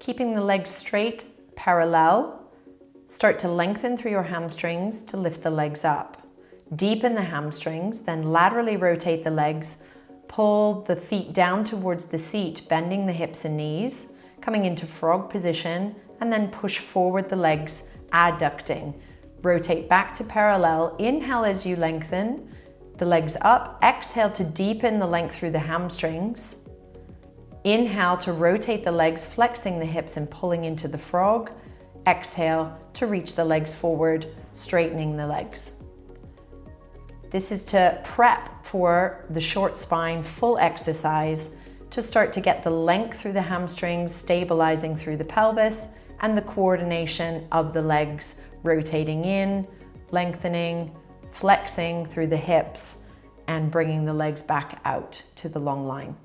keeping the legs straight, parallel. Start to lengthen through your hamstrings to lift the legs up. Deepen the hamstrings, then laterally rotate the legs. Pull the feet down towards the seat, bending the hips and knees, coming into frog position, and then push forward the legs, adducting. Rotate back to parallel. Inhale as you lengthen the legs up. Exhale to deepen the length through the hamstrings. Inhale to rotate the legs, flexing the hips and pulling into the frog. Exhale to reach the legs forward, straightening the legs. This is to prep for the short spine full exercise to start to get the length through the hamstrings, stabilizing through the pelvis, and the coordination of the legs, rotating in, lengthening, flexing through the hips, and bringing the legs back out to the long line.